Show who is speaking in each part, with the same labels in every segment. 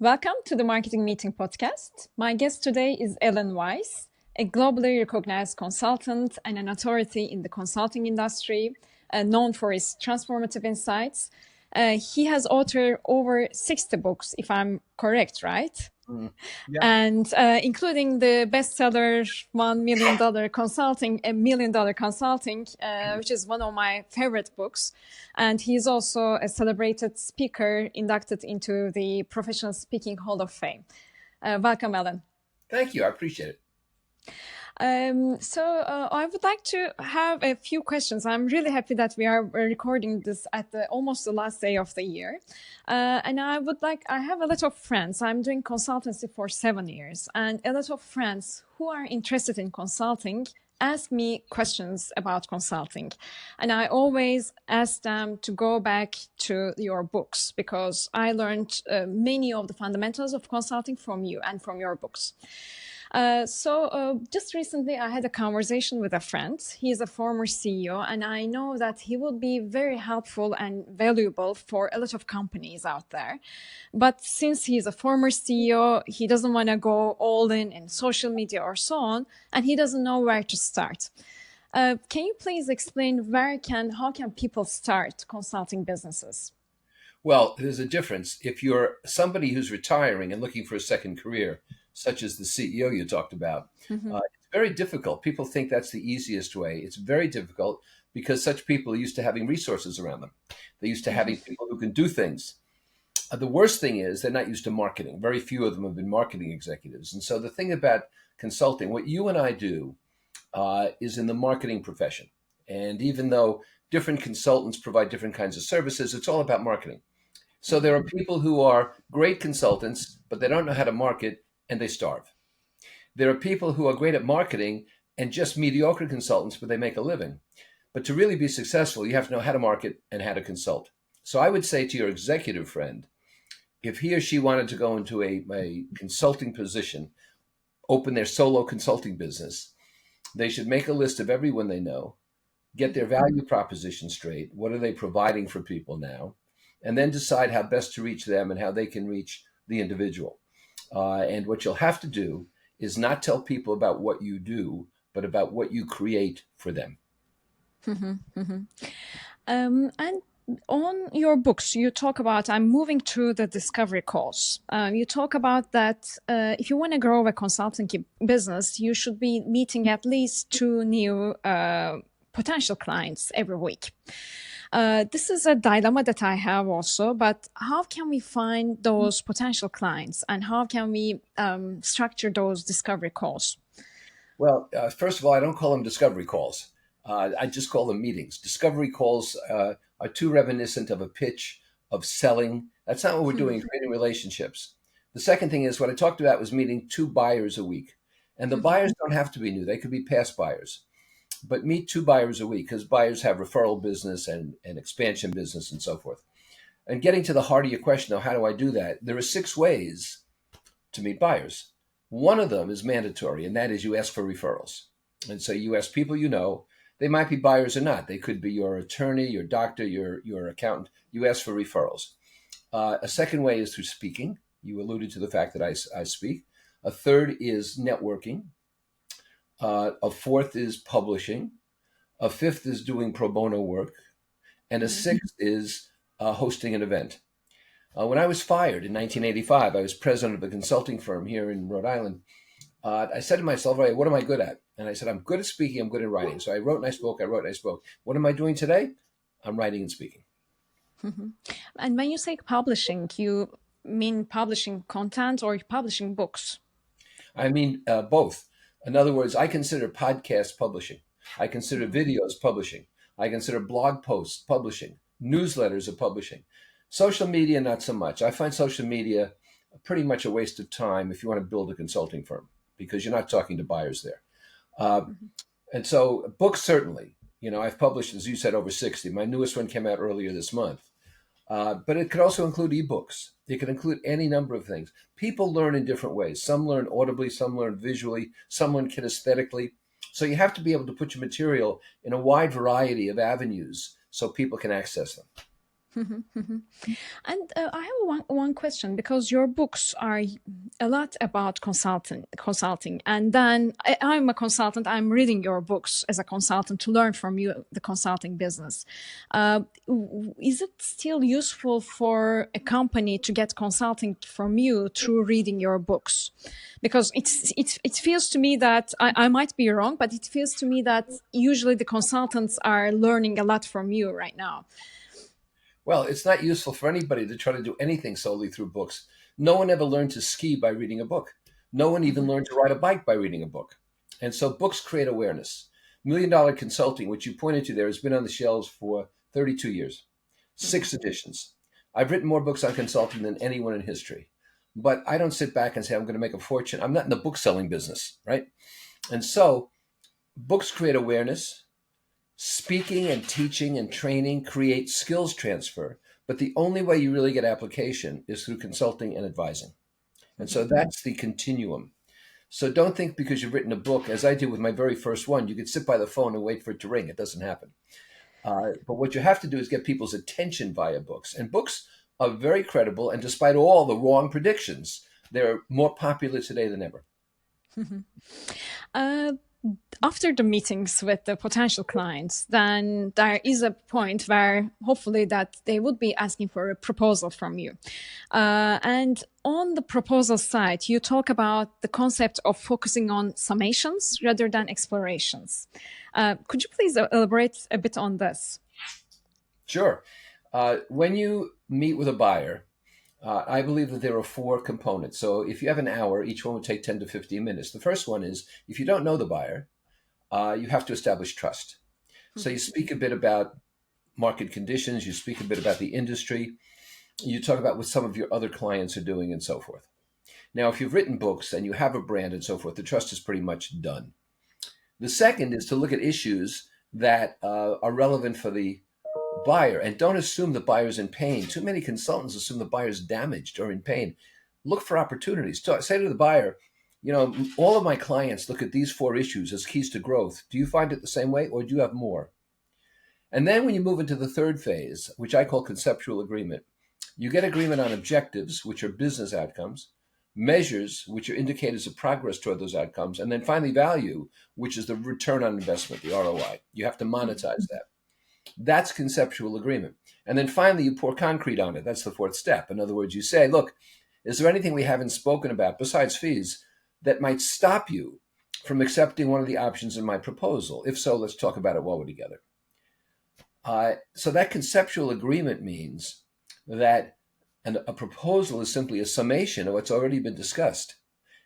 Speaker 1: Welcome to the Marketing Meeting podcast. My guest today is Alan Weiss, a globally recognized consultant and an authority in the consulting industry, known for his transformative insights. He has authored over 60 books, if I'm correct, right?
Speaker 2: Yeah.
Speaker 1: And including the bestseller $1 million consulting, $1 million consulting, which is one of my favorite books. And he's also a celebrated speaker inducted into the Professional Speaking Hall of Fame. Welcome, Alan.
Speaker 2: Thank you. I appreciate it.
Speaker 1: I would like to have a few questions. I'm really happy that we are recording this at almost the last day of the year. And I have a lot of friends. I'm doing consultancy for 7 years, and a lot of friends who are interested in consulting ask me questions about consulting. And I always ask them to go back to your books because I learned many of the fundamentals of consulting from you and from your books. Just recently, I had a conversation with a friend. He is a former CEO, and I know that he would be very helpful and valuable for a lot of companies out there. But since he is a former CEO, he doesn't want to go all in social media or so on, and he doesn't know where to start. Can you please explain how can people start consulting businesses?
Speaker 2: Well, there's a difference. If you're somebody who's retiring and looking for a second career, such as the CEO you talked about, it's very difficult. People think that's the easiest way. It's very difficult because such people are used to having resources around them. They're used to having people who can do things. The worst thing is they're not used to marketing. Very few of them have been marketing executives. And so the thing about consulting, what you and I do is in the marketing profession. And even though different consultants provide different kinds of services, it's all about marketing. So there are people who are great consultants, but they don't know how to market and they starve. There are people who are great at marketing and just mediocre consultants, but they make a living. But to really be successful, you have to know how to market and how to consult. So I would say to your executive friend, if he or she wanted to go into a consulting position, open their solo consulting business, they should make a list of everyone they know, get their value proposition straight. What are they providing for people now? And then decide how best to reach them and how they can reach the individual. And what you'll have to do is not tell people about what you do, but about what you create for them.
Speaker 1: And on your books, you talk about, I'm moving to the discovery calls. You talk about that if you want to grow a consulting business, you should be meeting at least 2 new potential clients every week. This is a dilemma that I have also, but how can we find those potential clients and how can we structure those discovery calls?
Speaker 2: Well, first of all, I don't call them discovery calls. I just call them meetings. Discovery calls are too reminiscent of a pitch, of selling. That's not what we're doing, creating relationships. The second thing is what I talked about was meeting 2 buyers a week. And the buyers don't have to be new. They could be past buyers. But meet 2 buyers a week because buyers have referral business and expansion business and so forth. And getting to the heart of your question, though, how do I do that? There are 6 ways to meet buyers. One of them is mandatory, and that is you ask for referrals. And so you ask people you know. They might be buyers or not. They could be your attorney, your doctor, your accountant. You ask for referrals. A second way is through speaking. You alluded to the fact that I speak. A third is networking. A fourth is publishing. A fifth is doing pro bono work. And a sixth is hosting an event. When I was fired in 1985, I was president of a consulting firm here in Rhode Island. I said to myself, all right, what am I good at? And I said, I'm good at speaking, I'm good at writing. So I wrote and I spoke, I wrote and I spoke. What am I doing today? I'm writing and speaking.
Speaker 1: And when you say publishing, you mean publishing content or publishing books?
Speaker 2: I mean both. In other words, I consider podcasts publishing. I consider videos publishing. I consider blog posts publishing. Newsletters are publishing. Social media, not so much. I find social media pretty much a waste of time if you want to build a consulting firm because you're not talking to buyers there. And so books, certainly. I've published, as you said, over 60. My newest one came out earlier this month. But it could also include ebooks. It could include any number of things. People learn in different ways. Some learn audibly, some learn visually, some learn kinesthetically. So you have to be able to put your material in a wide variety of avenues so people can access them.
Speaker 1: Mhm, mhm. And I have one question, because your books are a lot about consulting. And then I'm a consultant. I'm reading your books as a consultant to learn from you the consulting business. Is it still useful for a company to get consulting from you through reading your books? Because it feels to me that I might be wrong, but it feels to me that usually the consultants are learning a lot from you right now.
Speaker 2: Well, it's not useful for anybody to try to do anything solely through books. No one ever learned to ski by reading a book. No one even learned to ride a bike by reading a book. And so books create awareness. Million Dollar Consulting, which you pointed to there, has been on the shelves for 32 years, 6 editions. I've written more books on consulting than anyone in history. But I don't sit back and say, I'm going to make a fortune. I'm not in the book selling business, right? And so books create awareness. Speaking and teaching and training create skills transfer, but the only way you really get application is through consulting and advising. And so that's the continuum. So don't think because you've written a book, as I did with my very first one, you could sit by the phone and wait for it to ring. It doesn't happen. But what you have to do is get people's attention via books. And books are very credible. And despite all the wrong predictions, they're more popular today than ever.
Speaker 1: Uh, After the meetings with the potential clients, then there is a point where hopefully that they would be asking for a proposal from you. And on the proposal side, you talk about the concept of focusing on summations rather than explorations. Could you please elaborate a bit on this?
Speaker 2: Sure. When you meet with a buyer, I believe that there are 4 components. So if you have an hour, each one would take 10 to 15 minutes. The first one is if you don't know the buyer, you have to establish trust. So you speak a bit about market conditions, you speak a bit about the industry, you talk about what some of your other clients are doing and so forth. Now, if you've written books and you have a brand and so forth, the trust is pretty much done. The second is to look at issues that are relevant for the buyer, and don't assume the buyer's in pain. Too many consultants assume the buyer's damaged or in pain. Look for opportunities. Say to the buyer, all of my clients look at these 4 issues as keys to growth. Do you find it the same way, or do you have more? And then when you move into the third phase, which I call conceptual agreement, you get agreement on objectives, which are business outcomes, measures, which are indicators of progress toward those outcomes, and then finally value, which is the return on investment, the ROI. You have to monetize that. That's conceptual agreement. And then finally, you pour concrete on it. That's the 4th step. In other words, you say, look, is there anything we haven't spoken about besides fees that might stop you from accepting one of the options in my proposal? If so, let's talk about it while we're together. So that conceptual agreement means that a proposal is simply a summation of what's already been discussed.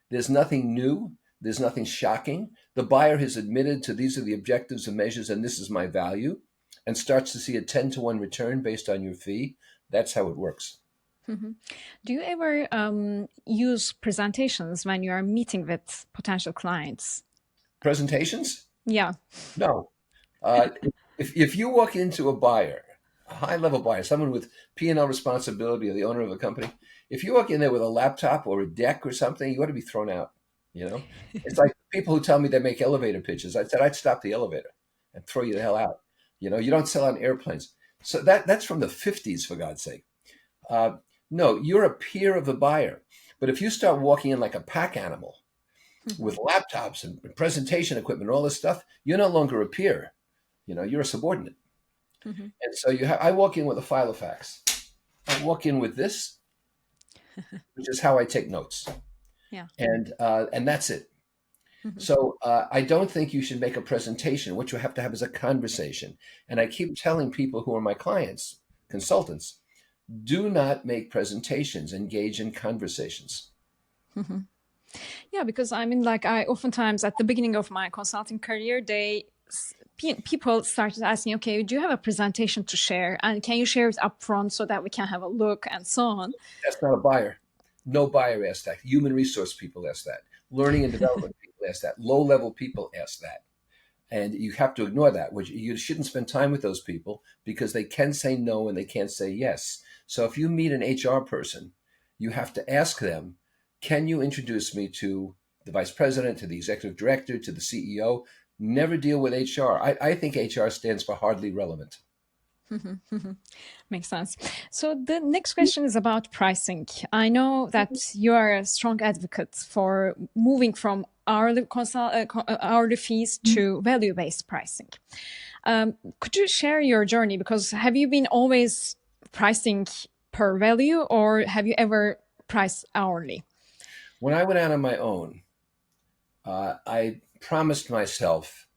Speaker 2: There's nothing new. There's nothing shocking. The buyer has admitted to these are the objectives and measures, and this is my value, and starts to see a 10-to-1 return based on your fee. That's how it works.
Speaker 1: Mm-hmm. Do you ever use presentations when you are meeting with potential clients?
Speaker 2: Presentations?
Speaker 1: Yeah.
Speaker 2: No. If you walk into a buyer, a high-level buyer, someone with P&L responsibility or the owner of a company, if you walk in there with a laptop or a deck or something, you ought to be thrown out. It's like people who tell me they make elevator pitches. I said I'd stop the elevator and throw you the hell out. You don't sell on airplanes. So that's from the 50s, for God's sake. No, you're a peer of the buyer. But if you start walking in like a pack animal with laptops and presentation equipment and all this stuff, you're no longer a peer. You're a subordinate.
Speaker 1: Mm-hmm.
Speaker 2: And so I walk in with a file of facts. I walk in with this, which is how I take notes.
Speaker 1: Yeah.
Speaker 2: And that's it.
Speaker 1: Mm-hmm.
Speaker 2: So I don't think you should make a presentation. What you have to have is a conversation. And I keep telling people who are my clients, consultants, do not make presentations, engage in conversations.
Speaker 1: Mm-hmm. Yeah, because I oftentimes at the beginning of my consulting career, people started asking, okay, do you have a presentation to share? And can you share it up front so that we can have a look and so on?
Speaker 2: That's not a buyer. No buyer asks that. Human resource people ask that. Learning and development people ask that. Low-level people ask that. And you have to ignore that. You shouldn't spend time with those people because they can say no and they can't say yes. So if you meet an HR person, you have to ask them, can you introduce me to the vice president, to the executive director, to the CEO? Never deal with HR. I think HR stands for hardly relevant.
Speaker 1: Makes sense. So the next question is about pricing. I know that you are a strong advocate for moving from hourly fees to value-based pricing. Could you share your journey? Because have you been always pricing per value, or have you ever priced hourly?
Speaker 2: When I went out on my own, I promised myself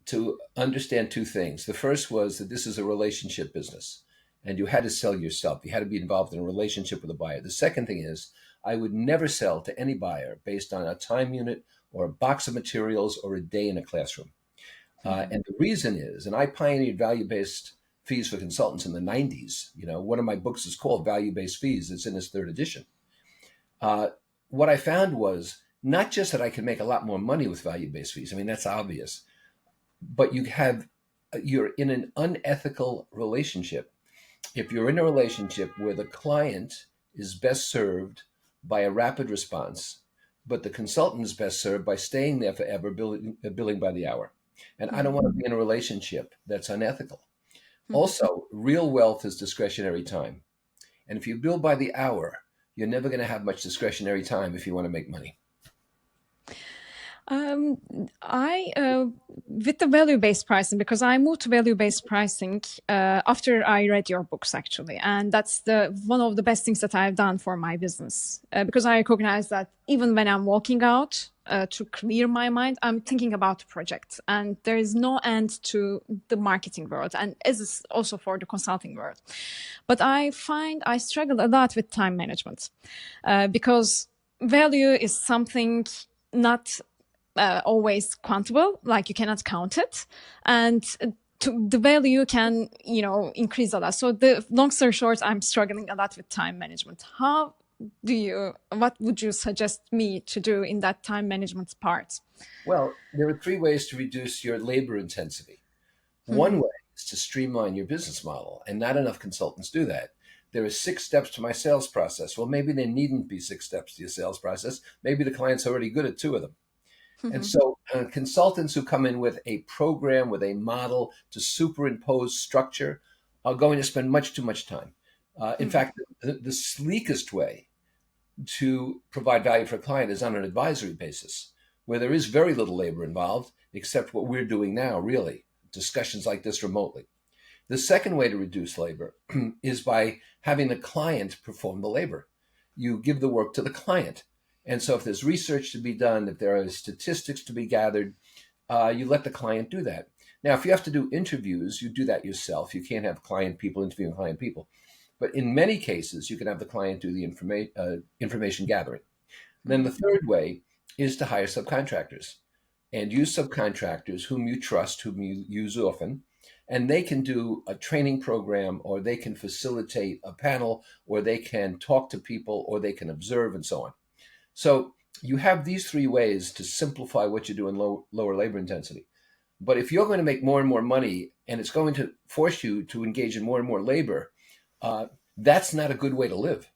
Speaker 2: to understand two things. The first was that this is a relationship business and you had to sell yourself. You had to be involved in a relationship with a buyer. The second thing is I would never sell to any buyer based on a time unit or a box of materials or a day in a classroom. And the reason is, and I pioneered value-based fees for consultants in the 90s. You know, one of my books is called Value-Based Fees. It's in its third edition. Uh, what I found was not just that I could make a lot more money with value-based fees. I mean, that's obvious, but you're in an unethical relationship if you're in a relationship where the client is best served by a rapid response, but the consultant is best served by staying there forever, billing by the hour. And I don't want to be in a relationship that's unethical. Also, real wealth is discretionary time. And if you bill by the hour, you're never going to have much discretionary time if you want to make money.
Speaker 1: With the value-based pricing, because I moved to value-based pricing after I read your books, actually, and that's one of the best things that I've done for my business. Because I recognize that even when I'm walking out to clear my mind, I'm thinking about the project, and there is no end to the marketing world, and as is also for the consulting world. But I find I struggle a lot with time management because value is something not always countable, like you cannot count it, and the value can increase a lot. So the long story short, I'm struggling a lot with time management. What would you suggest me to do in that time management part?
Speaker 2: Well, there are three ways to reduce your labor intensity. One way is to streamline your business model, and not enough consultants do that. There are 6 steps to my sales process. Well, maybe there needn't be 6 steps to your sales process. Maybe the client's already good at 2 of them. And so consultants who come in with a program, with a model to superimpose structure are going to spend much too much time. In fact, the sleekest way to provide value for a client is on an advisory basis, where there is very little labor involved, except what we're doing now, really, discussions like this remotely. The second way to reduce labor is by having the client perform the labor. You give the work to the client. And so if there's research to be done, if there are statistics to be gathered, you let the client do that. Now, if you have to do interviews, you do that yourself. You can't have client people interviewing client people. But in many cases, you can have the client do the information gathering. Then the third way is to hire subcontractors and use subcontractors whom you trust, whom you use often, and they can do a training program, or they can facilitate a panel, or they can talk to people, or they can observe, and so on. So you have these 3 ways to simplify what you do in lower labor intensity. But if you're going to make more and more money, and it's going to force you to engage in more and more labor, that's not a good way to live.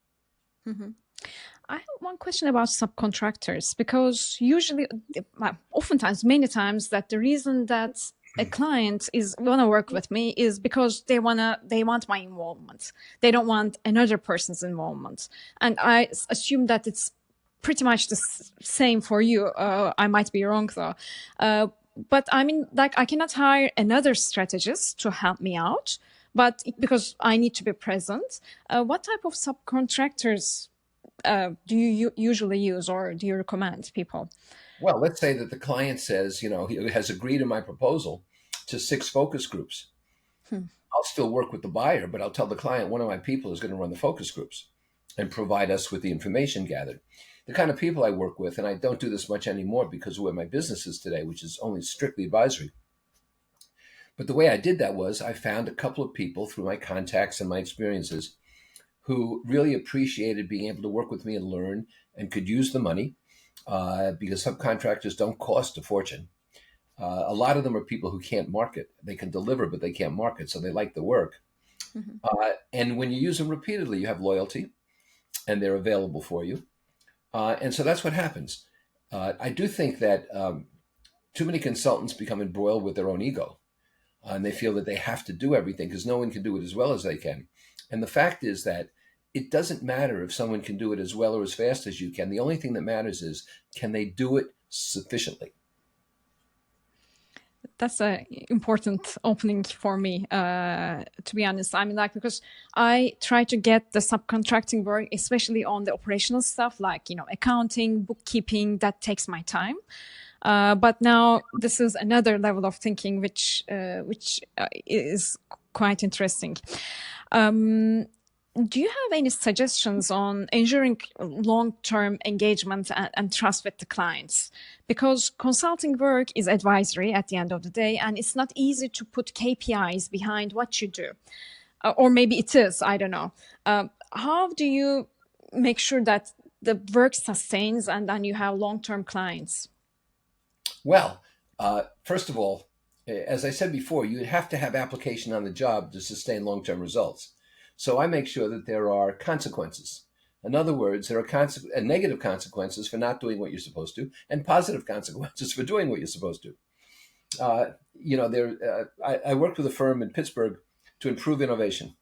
Speaker 1: I have one question about subcontractors, because oftentimes, many times, that the reason that a client is want to work with me is because they want my involvement. They don't want another person's involvement, and I assume that it's pretty much the same for you. I might be wrong though. But I mean, like, I cannot hire another strategist to help me out, but because I need to be present. What type of subcontractors do you usually use, or do you recommend people?
Speaker 2: Well, let's say that the client says, he has agreed to my proposal to 6 focus groups. I'll still work with the buyer, but I'll tell the client one of my people is going to run the focus groups and provide us with the information gathered. The kind of people I work with, and I don't do this much anymore because of where my business is today, which is only strictly advisory. But the way I did that was I found a couple of people through my contacts and my experiences who really appreciated being able to work with me and learn, and could use the money because subcontractors don't cost a fortune. A lot of them are people who can't market. They can deliver, but they can't market, so they like the work. And when you use them repeatedly, you have loyalty, and they're available for you. And so that's what happens. I do think that too many consultants become embroiled with their own ego. and they feel that they have to do everything because no one can do it as well as they can. And the fact is that it doesn't matter if someone can do it as well or as fast as you can. The only thing that matters is, can they do it sufficiently?
Speaker 1: That's an important opening for me, to be honest. I mean, like, because I try to get the subcontracting work, especially on the operational stuff, like, accounting, bookkeeping, that takes my time. But now this is another level of thinking, which is quite interesting. Do you have any suggestions on ensuring long-term engagement and trust with the clients? Because consulting work is advisory at the end of the day, and it's not easy to put KPIs behind what you do. Or maybe it is, I don't know. How do you make sure that the work sustains and then you have long-term clients?
Speaker 2: Well, first of all, as I said before, you have to have application on the job to sustain long-term results. So I make sure that there are consequences. In other words, there are negative consequences for not doing what you're supposed to, and positive consequences for doing what you're supposed to. I worked with a firm in Pittsburgh to improve innovation,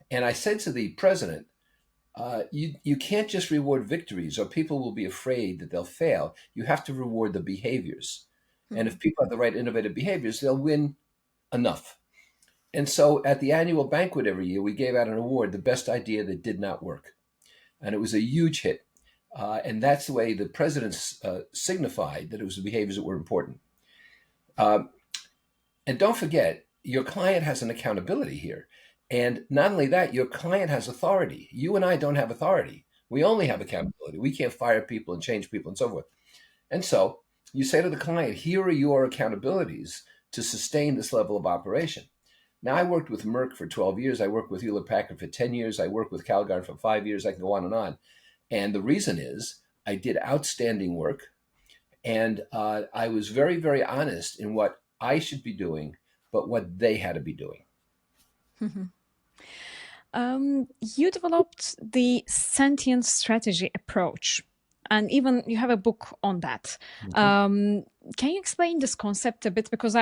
Speaker 2: and I said to the president, you can't just reward victories, or people will be afraid that they'll fail. You have to reward the behaviors, and if people have the right innovative behaviors, they'll win enough. And so at the annual banquet every year, we gave out an award, the best idea that did not work. And it was a huge hit. And that's the way the presidents signified that it was the behaviors that were important. And don't forget, your client has an accountability here. And not only that, your client has authority. You and I don't have authority. We only have accountability. We can't fire people and change people and so forth. And so you say to the client, here are your accountabilities to sustain this level of operation. Now, I worked with Merck for 12 years. I worked with Hewlett-Packard for 10 years. I worked with Calgon for 5 years. I can go on and on. And the reason is I did outstanding work. And I was very, very honest in what I should be doing, but what they had to be doing.
Speaker 1: You developed the Sentient strategy approach, and even you have a book on that. Can you explain this concept a bit? Because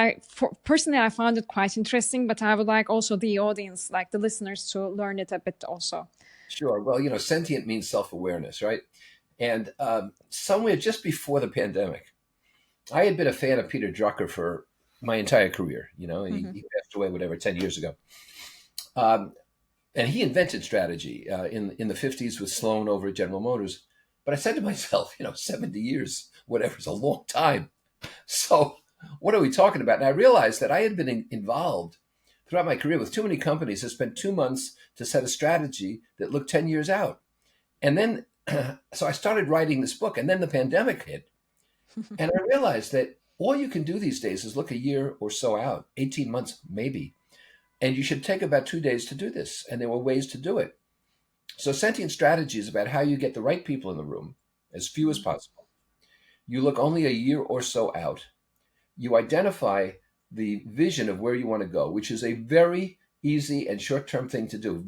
Speaker 1: personally, I found it quite interesting, but I would like also the audience, like the listeners, to learn it a bit also.
Speaker 2: Sure. Well, sentient means self-awareness, right? And somewhere just before the pandemic, I had been a fan of Peter Drucker for my entire career. He passed away, 10 years ago. And he invented strategy in the 50s with Sloan over at General Motors. But I said to myself, 70 years, whatever, is a long time. So what are we talking about? And I realized that I had been involved throughout my career with too many companies that spent 2 months to set a strategy that looked 10 years out. And then, so I started writing this book, and then the pandemic hit. And I realized that all you can do these days is look a year or so out, 18 months, maybe. And you should take about 2 days to do this. And there were ways to do it. So Sentient strategy is about how you get the right people in the room, as few as possible. You look only a year or so out. You identify the vision of where you want to go, which is a very easy and short-term thing to do.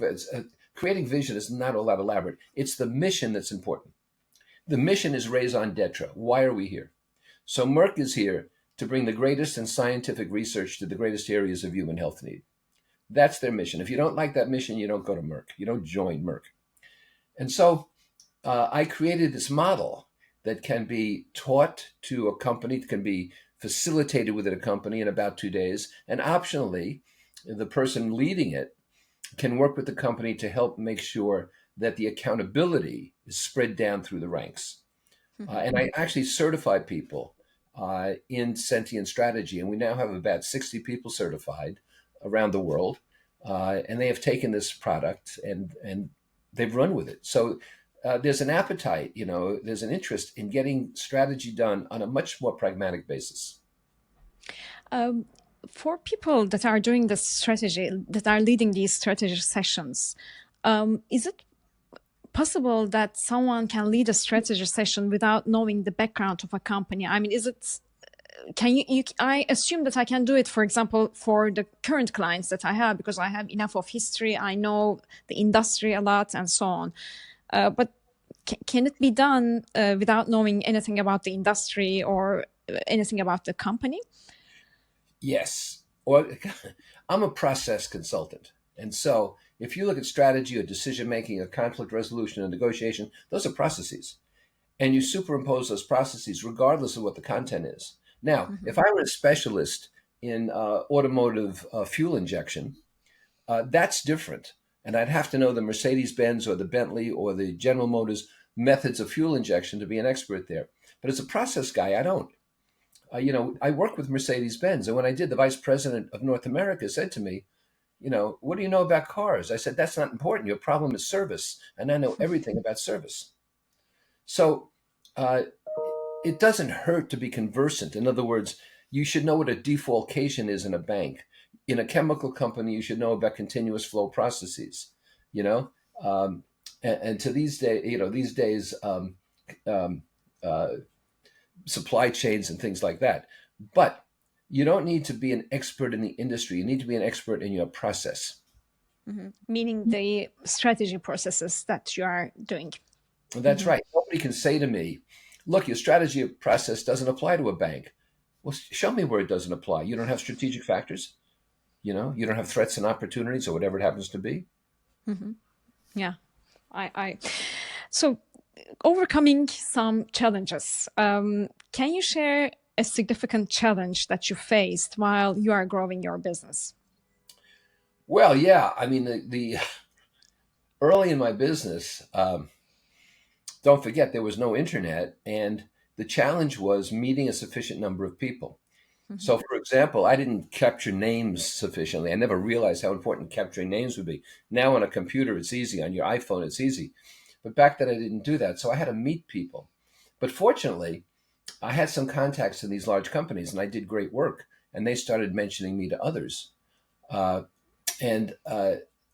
Speaker 2: Creating vision is not all that elaborate. It's the mission that's important. The mission is raison d'etre. Why are we here? So Merck is here to bring the greatest in scientific research to the greatest areas of human health need. That's their mission. If you don't like that mission, you don't go to Merck. You don't join Merck. And so I created this model that can be taught to a company, that can be facilitated within a company in about 2 days. And optionally, the person leading it can work with the company to help make sure that the accountability is spread down through the ranks. And I actually certify people in Sentient strategy. And we now have about 60 people certified around the world. And they have taken this product and they've run with it. So there's an appetite, there's an interest in getting strategy done on a much more pragmatic basis.
Speaker 1: For people that are doing this strategy, that are leading these strategy sessions, is it possible that someone can lead a strategy session without knowing the background of a company? I mean, I assume that I can do it, for example, for the current clients that I have, because I have enough of history, I know the industry a lot and so on. But can it be done without knowing anything about the industry or anything about the company?
Speaker 2: Yes. or I'm a process consultant. And so if you look at strategy or decision making or conflict resolution and negotiation, those are processes. And you superimpose those processes regardless of what the content is. Now,
Speaker 1: Mm-hmm.
Speaker 2: if I were a specialist in automotive fuel injection, that's different. And I'd have to know the Mercedes Benz or the Bentley or the General Motors methods of fuel injection to be an expert there. But as a process guy, I don't. I work with Mercedes Benz. And when I did, the vice president of North America said to me, what do you know about cars? I said, that's not important. Your problem is service. And I know everything about service. So uh, it doesn't hurt to be conversant. In other words, you should know what a defalcation is in a bank. In a chemical company, you should know about continuous flow processes. You know, and to these days, um, uh, supply chains and things like that. But you don't need to be an expert in the industry. You need to be an expert in your process.
Speaker 1: Mm-hmm. Meaning the strategy processes that you are doing.
Speaker 2: That's
Speaker 1: Mm-hmm.
Speaker 2: right. Nobody can say to me, look, your strategy process doesn't apply to a bank. Well, show me where it doesn't apply. You don't have strategic factors. You don't have threats and opportunities or whatever it happens to be.
Speaker 1: Mm-hmm. Yeah. So overcoming some challenges. Can you share a significant challenge that you faced while you are growing your business?
Speaker 2: Well, yeah. I mean, the early in my business, don't forget there was no internet, and the challenge was meeting a sufficient number of people.
Speaker 1: Mm-hmm.
Speaker 2: So, for example, I didn't capture names sufficiently. I never realized how important capturing names would be. Now on a computer, it's easy. On your iPhone, it's easy. But back then, I didn't do that. So I had to meet people. But fortunately, I had some contacts in these large companies, and I did great work. And they started mentioning me to others. Uh, and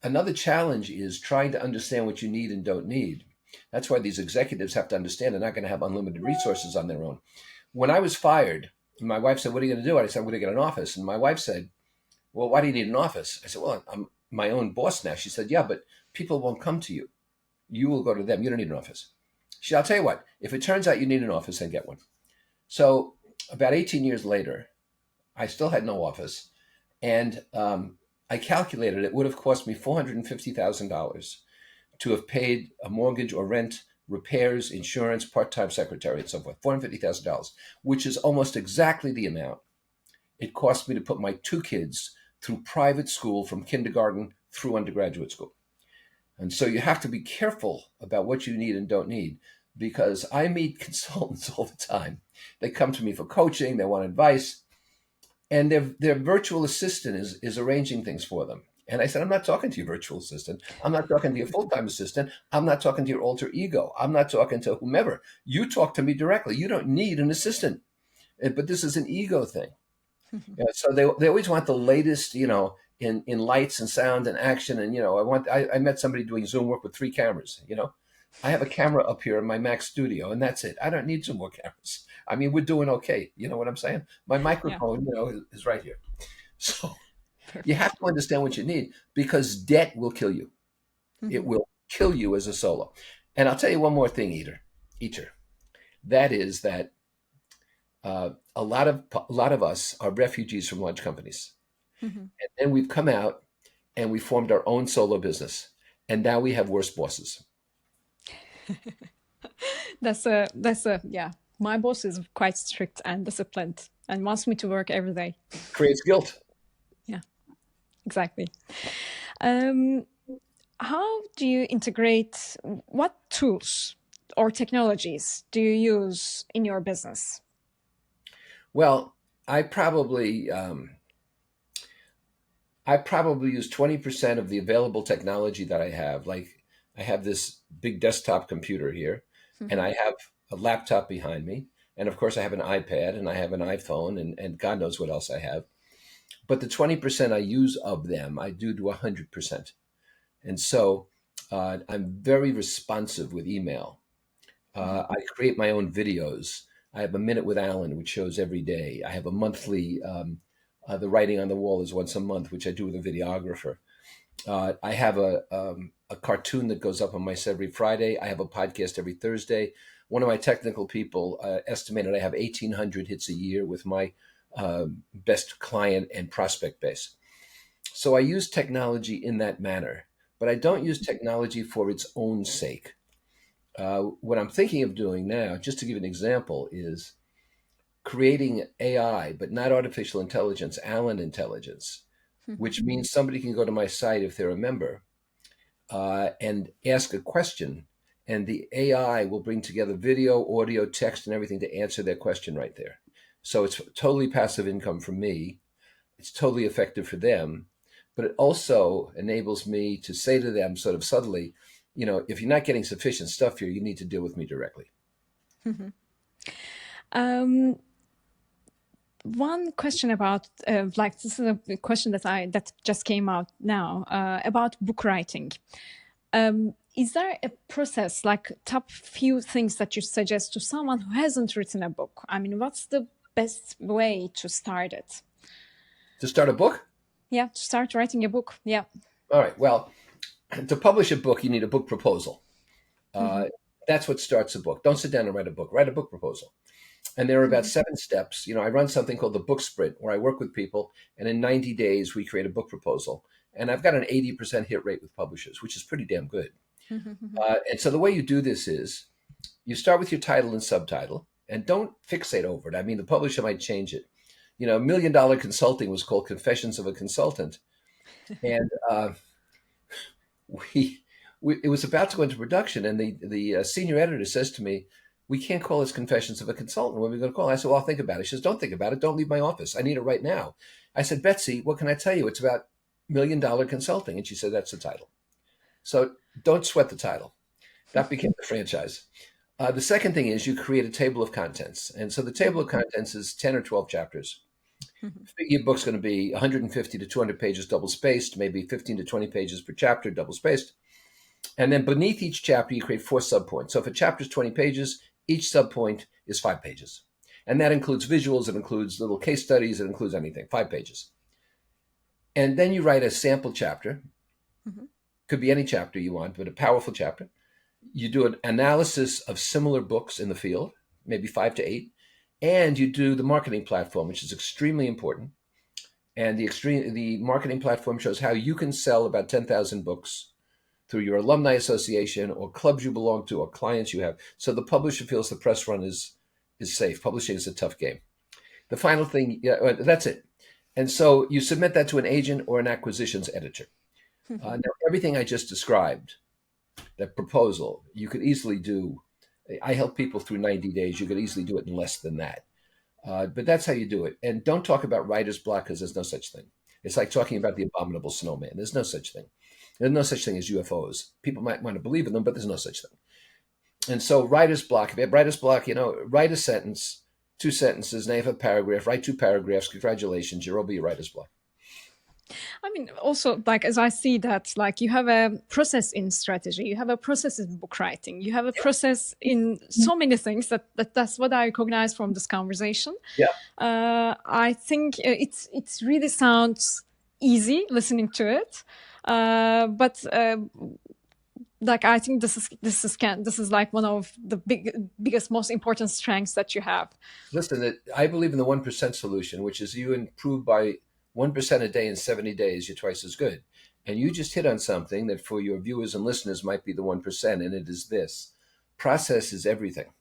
Speaker 2: another challenge is trying to understand what you need and don't need. That's why these executives have to understand they're not going to have unlimited resources on their own. When I was fired, my wife said, "What are you going to do?" I said, "I'm going to get an office." And my wife said, "Well, why do you need an office?" I said, "Well, I'm my own boss now." She said, "Yeah, but people won't come to you. You will go to them. You don't need an office." She said, "I'll tell you what, if it turns out you need an office, then get one." So about 18 years later, I still had no office. And I calculated it would have cost me $450,000 to have paid a mortgage or rent, repairs, insurance, part-time secretary, and so forth. $450,000, which is almost exactly the amount it cost me to put my two kids through private school from kindergarten through undergraduate school. And so you have to be careful about what you need and don't need, because I meet consultants all the time. They come to me for coaching, they want advice, and their virtual assistant is arranging things for them. And I said, I'm not talking to your virtual assistant. I'm not talking to your full-time assistant. I'm not talking to your alter ego. I'm not talking to whomever. You talk to me directly. You don't need an assistant. But this is an ego thing. Yeah, so they always want the latest, in lights and sound and action. And, I met somebody doing Zoom work with 3 cameras. I have a camera up here in my Mac studio, and that's it. I don't need 2 more cameras. I mean, we're doing okay. You know what I'm saying? My
Speaker 1: Yeah.
Speaker 2: microphone, is right here. So you
Speaker 1: Perfect.
Speaker 2: have to understand what you need, because debt will kill you. It
Speaker 1: Mm-hmm.
Speaker 2: will kill you as a solo. And I'll tell you one more thing, Eater. That is that a lot of us are refugees from large companies,
Speaker 1: Mm-hmm.
Speaker 2: and then we've come out and we formed our own solo business, and now we have worse bosses.
Speaker 1: That's a yeah. My boss is quite strict and disciplined and wants me to work every day.
Speaker 2: Creates guilt.
Speaker 1: Yeah, exactly. Um, how do you integrate? What tools or technologies do you use in your business?
Speaker 2: Well, I probably I probably use 20% of the available technology that I have. Like, I have this big desktop computer here, and
Speaker 1: Mm-hmm.
Speaker 2: I have a laptop behind me. And of course, I have an iPad and I have an iPhone, and God knows what else I have. But the 20% I use of them, I do to 100%. And so I'm very responsive with email.
Speaker 1: Mm-hmm.
Speaker 2: I create my own videos. I have a Minute with Alan, which shows every day. I have a monthly, the writing on the wall is once a month, which I do with a videographer. I have a cartoon that goes up on my every Friday. I have a podcast every Thursday. One of my technical people estimated I have 1,800 hits a year with my best client and prospect base. So I use technology in that manner, but I don't use technology for its own sake. What I'm thinking of doing now, just to give an example, is creating AI, but not artificial intelligence, Alan intelligence, which means somebody can go to my site if they're a member and ask a question, and the AI will bring together video, audio, text, and everything to answer their question right there. So it's totally passive income for me. It's totally effective for them, but it also enables me to say to them sort of subtly, if you're not getting sufficient stuff here, you need to deal with me directly.
Speaker 1: One question about this is a question that just came out now about book writing. Is there a process, like top few things that you suggest to someone who hasn't written a book? I mean, what's the best way to start it?
Speaker 2: To start a book?
Speaker 1: Yeah, to start writing a book. Yeah.
Speaker 2: All right. Well, to publish a book, you need a book proposal. That's what starts a book. Don't sit down and write a book. Write a book proposal. And there are about 7 steps. I run something called the book sprint, where I work with people, and in 90 days, we create a book proposal. And I've got an 80% hit rate with publishers, which is pretty damn good. And so the way you do this is you start with your title and subtitle, and don't fixate over it. I mean, the publisher might change it. $1 Million Consulting was called Confessions of a Consultant. And it was about to go into production, and the senior editor says to me, "We can't call this Confessions of a Consultant. What are we going to call it?" I said, "Well, I'll think about it." She says, "Don't think about it. Don't leave my office. I need it right now." I said, "Betsy, what can I tell you? It's about $1 Million Consulting." And she said, "That's the title." So don't sweat the title. That became the franchise. The second thing is you create a table of contents. And so the table of contents is 10 or 12 chapters. Your book's going to be 150 to 200 pages double spaced, maybe 15 to 20 pages per chapter double spaced. And then beneath each chapter, you create 4 subpoints. So if a chapter is 20 pages, each subpoint is 5 pages. And that includes visuals, it includes little case studies, it includes anything, 5 pages. And then you write a sample chapter. Could be any chapter you want, but a powerful chapter. You do an analysis of similar books in the field, maybe 5 to 8. And you do the marketing platform, which is extremely important. And the marketing platform shows how you can sell about 10,000 books through your alumni association or clubs you belong to or clients you have. So the publisher feels the press run is safe. Publishing is a tough game. The final thing, that's it. And so you submit that to an agent or an acquisitions editor. Now, everything I just described, that proposal, you could easily do. I help people through 90 days. You could easily do it in less than that. But that's how you do it. And don't talk about writer's block, because there's no such thing. It's like talking about the abominable snowman. There's no such thing. There's no such thing as UFOs. People might want to believe in them, but there's no such thing. And so writer's block, if you have writer's block, write a sentence, 2 sentences, now you have a paragraph, write 2 paragraphs. Congratulations, you're over your writer's block.
Speaker 1: I mean, also, as I see that, you have a process in strategy, you have a process in book writing, you have a process in so many things that's what I recognize from this conversation.
Speaker 2: Yeah.
Speaker 1: I think it really sounds easy listening to it, but I think this is like one of the biggest, most important strengths that you have.
Speaker 2: Listen, I believe in the 1% solution, which is you improve by 1% a day in 70 days, you're twice as good. And you just hit on something that for your viewers and listeners might be the 1%, and it is this. Process is everything.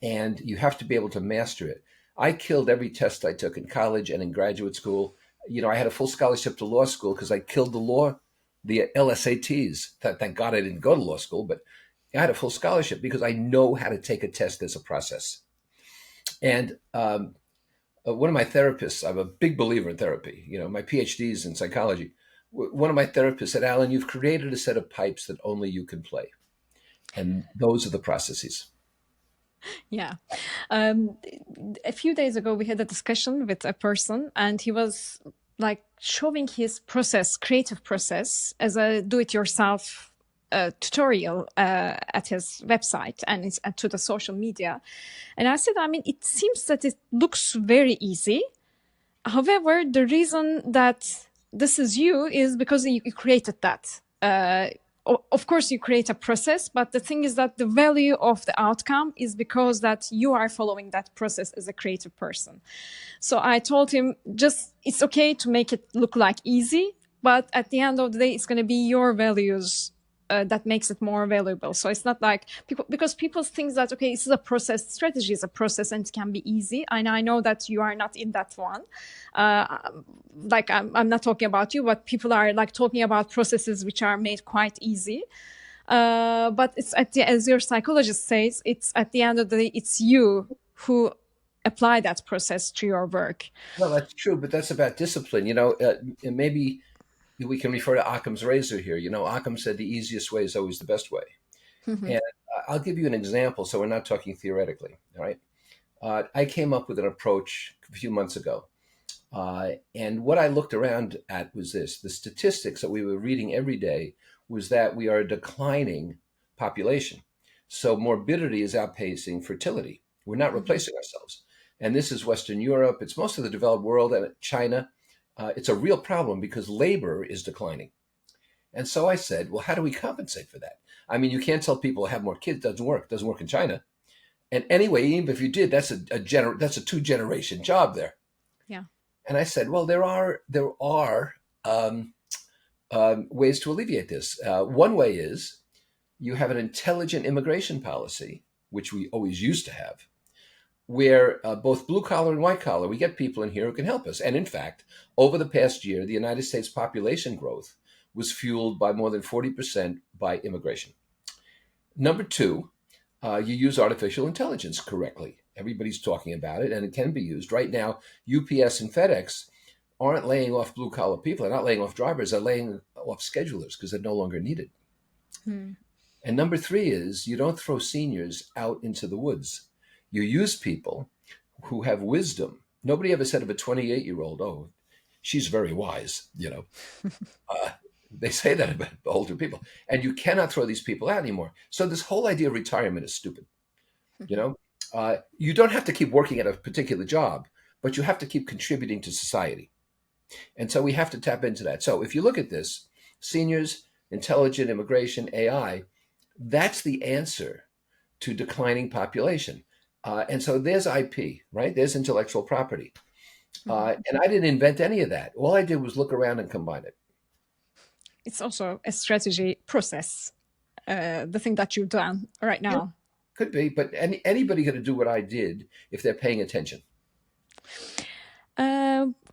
Speaker 2: And you have to be able to master it. I killed every test I took in college and in graduate school. I had a full scholarship to law school because I killed the LSATs. Thank God I didn't go to law school, but I had a full scholarship because I know how to take a test as a process. And one of my therapists, I'm a big believer in therapy, my PhD is in psychology. One of my therapists said, "Alan, you've created a set of pipes that only you can play." And those are the processes.
Speaker 1: Yeah. A few days ago, we had a discussion with a person, and he was showing his creative process as a do-it-yourself tutorial at his website and to the social media. And I said, I mean, it seems that it looks very easy. However, the reason that this is you is because you created that. of course you create a process, but the thing is that the value of the outcome is because that you are following that process as a creative person. So I told him, just, it's okay to make it look like easy, but at the end of the day, it's going to be your values that makes it more valuable. So it's not like people, because people think that, okay, this is a process, strategy is a process and it can be easy. And I know that you are not in that one. Like I'm not talking about you, but people are like talking about processes which are made quite easy. But it's as your psychologist says, it's at the end of the day, it's you who apply that process to your work.
Speaker 2: Well, that's true, but that's about discipline. And maybe we can refer to Occam's razor here. Occam said the easiest way is always the best way.
Speaker 1: Mhm.
Speaker 2: And I'll give you an example, so we're not talking theoretically. All right. I came up with an approach a few months ago. And what I looked around at was this: the statistics that we were reading every day was that we are a declining population. So morbidity is outpacing fertility. We're not replacing ourselves. And this is Western Europe, it's most of the developed world and China. It's a real problem because labor is declining. And so I said, well, how do we compensate for that? I mean, you can't tell people to have more kids. It doesn't work. It doesn't work in China. And anyway, even if you did, that's a 2-generation job there.
Speaker 1: Yeah.
Speaker 2: And I said, well, there are ways to alleviate this. One way is you have an intelligent immigration policy, which we always used to have, where both blue collar and white collar, we get people in here who can help us. And in fact, over the past year, the United States population growth was fueled by more than 40% by immigration. Number two, you use artificial intelligence correctly. Everybody's talking about it, and it can be used. Right now, UPS and FedEx aren't laying off blue collar people. They're not laying off drivers. They're laying off schedulers because they're no longer needed.
Speaker 1: Hmm.
Speaker 2: And number three is you don't throw seniors out into the woods. You use people who have wisdom. Nobody ever said of a 28-year-old, oh, she's very wise, They say that about older people. And you cannot throw these people out anymore. So this whole idea of retirement is stupid. You don't have to keep working at a particular job, but you have to keep contributing to society. And so we have to tap into that. So if you look at this, seniors, intelligent immigration, AI, that's the answer to declining population. And so there's IP, right? There's intellectual property. And I didn't invent any of that. All I did was look around and combine it.
Speaker 1: It's also a strategy process, the thing that you've done right
Speaker 2: Yeah,
Speaker 1: now.
Speaker 2: could be, but anybody going to do what I did if they're paying attention.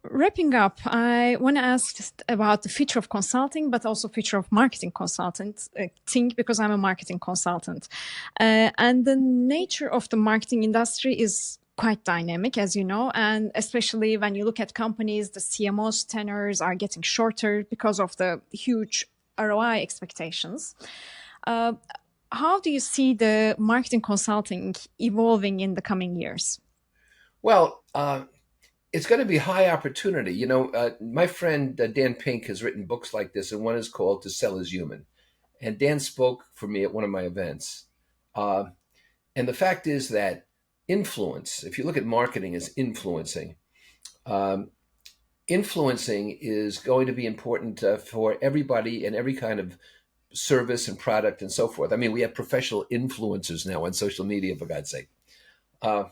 Speaker 1: Wrapping up, I want to ask about the future of consulting, but also future of marketing consultant thing, because I'm a marketing consultant. And the nature of the marketing industry is quite dynamic, as you know, and especially when you look at companies, the CMOs tenures are getting shorter because of the huge ROI expectations. How do you see the marketing consulting evolving in the coming years?
Speaker 2: Well, it's going to be high opportunity. My friend Dan Pink has written books like this, and one is called To Sell is Human. And Dan spoke for me at one of my events. And the fact is that influence, if you look at marketing as influencing, influencing is going to be important for everybody in every kind of service and product and so forth. I mean, we have professional influencers now on social media, for God's sake. Uh,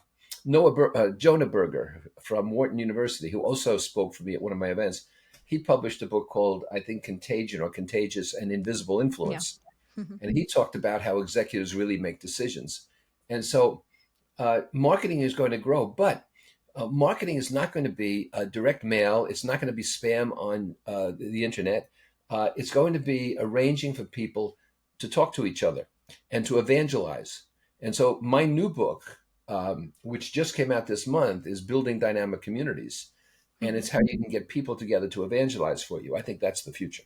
Speaker 2: Jonah Berger from Wharton University, who also spoke for me at one of my events, he published a book called, I think, Contagion or Contagious and Invisible
Speaker 1: Yeah.
Speaker 2: Influence. And he talked about how executives really make decisions. And so marketing is going to grow, but marketing is not going to be direct mail. It's not going to be spam on the internet. It's going to be arranging for people to talk to each other and to evangelize. And so my new book, which just came out this month, is Building Dynamic Communities. And it's how you can get people together to evangelize for you. I think that's the future.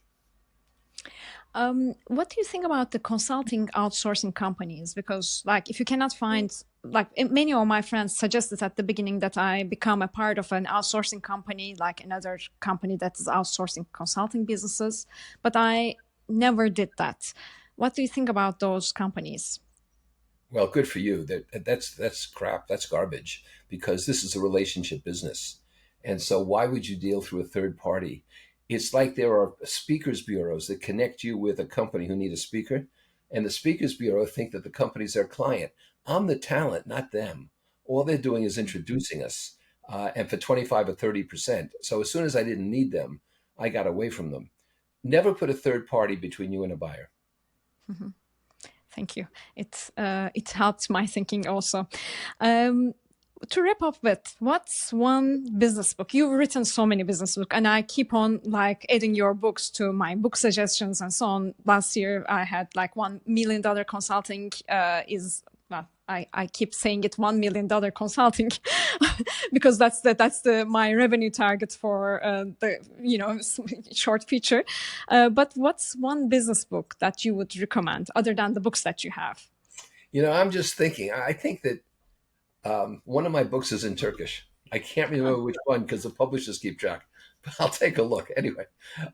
Speaker 1: What do you think about the consulting outsourcing companies? Because, like, if you cannot find, like, many of my friends suggested at the beginning that I become a part of an outsourcing company, like another company that is outsourcing consulting businesses, but I never did that. What do you think about those companies?
Speaker 2: Well, good for you. That's crap. That's garbage because this is a relationship business. And so why would you deal through a third party? It's like there are speakers bureaus that connect you with a company who need a speaker, and the speakers bureau think that the company's their client. I'm the talent, not them. All they're doing is introducing us, and for 25 or 30%. So as soon as I didn't need them, I got away from them. Never put a third party between you and a buyer.
Speaker 1: Mm-hmm. Thank you. It helped my thinking also. To wrap up with, what's one business book? You've written so many business books, and I keep on like adding your books to my book suggestions and so on. Last year, I had like $1 million consulting well, I keep saying it $1 million consulting because that's my revenue target for the short feature. But what's one business book that you would recommend other than the books that you have?
Speaker 2: I'm just thinking. I think that one of my books is in Turkish. I can't remember which one because the publishers keep track, but I'll take a look. Anyway,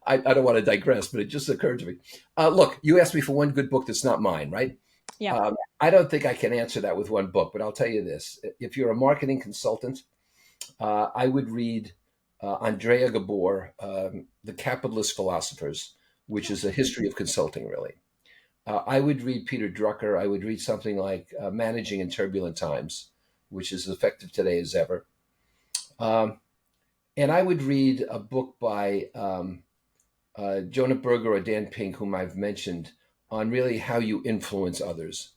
Speaker 2: I don't want to digress, but it just occurred to me. Look, you asked me for one good book that's not mine, right?
Speaker 1: Yeah.
Speaker 2: I don't think I can answer that with one book, but I'll tell you this. If you're a marketing consultant, I would read Andrea Gabor, The Capitalist Philosophers, which is a history of consulting, really. I would read Peter Drucker. I would read something like Managing in Turbulent Times, which is as effective today as ever. And I would read a book by Jonah Berger or Dan Pink, whom I've mentioned, on really how you influence others.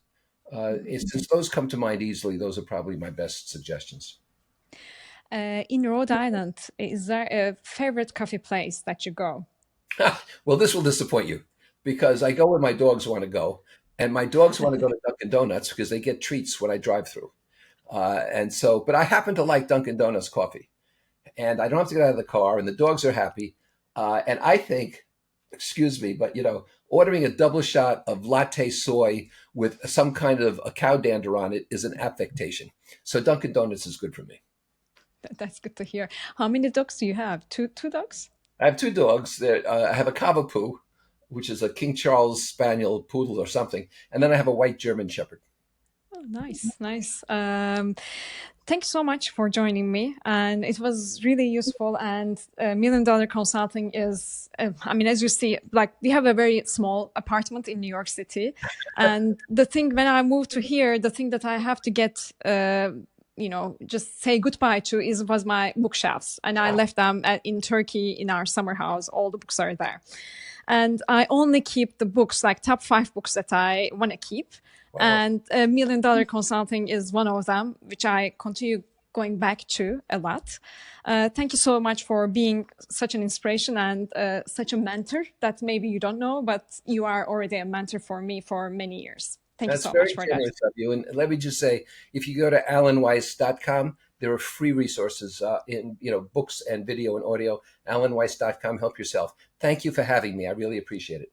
Speaker 2: Since those come to mind easily, those are probably my best suggestions.
Speaker 1: In Rhode Island, is there a favorite coffee place that you go?
Speaker 2: Well, this will disappoint you because I go where my dogs want to go, and my dogs want to go to Dunkin' Donuts because they get treats when I drive through. But I happen to like Dunkin' Donuts coffee, and I don't have to get out of the car, and the dogs are happy. And I think, excuse me, but ordering a double shot of latte soy with some kind of a cow dander on it is an affectation. So Dunkin' Donuts is good for me.
Speaker 1: That's good to hear. How many dogs do you have? Two dogs?
Speaker 2: I have two dogs. I have a Cavapoo, which is a King Charles Spaniel Poodle or something, and then I have a white German Shepherd.
Speaker 1: Oh, nice. Thanks so much for joining me. And it was really useful. And $1 Million Consulting is, as you see, like we have a very small apartment in New York City. And when I moved to here, the thing that I have to get, just say goodbye to was my bookshelves. And I left them in Turkey in our summer house. All the books are there. And I only keep the books, like top 5 books that I want to keep. Wow. And $1 Million Consulting is one of them, which I continue going back to a lot. Thank you so much for being such an inspiration and such a mentor that maybe you don't know, but you are already a mentor for me for many years. Thank you so much for that. That's very generous
Speaker 2: of you. And let me just say, if you go to alanweiss.com, there are free resources in books and video and audio. alanweiss.com. Help yourself. Thank you for having me. I really appreciate it.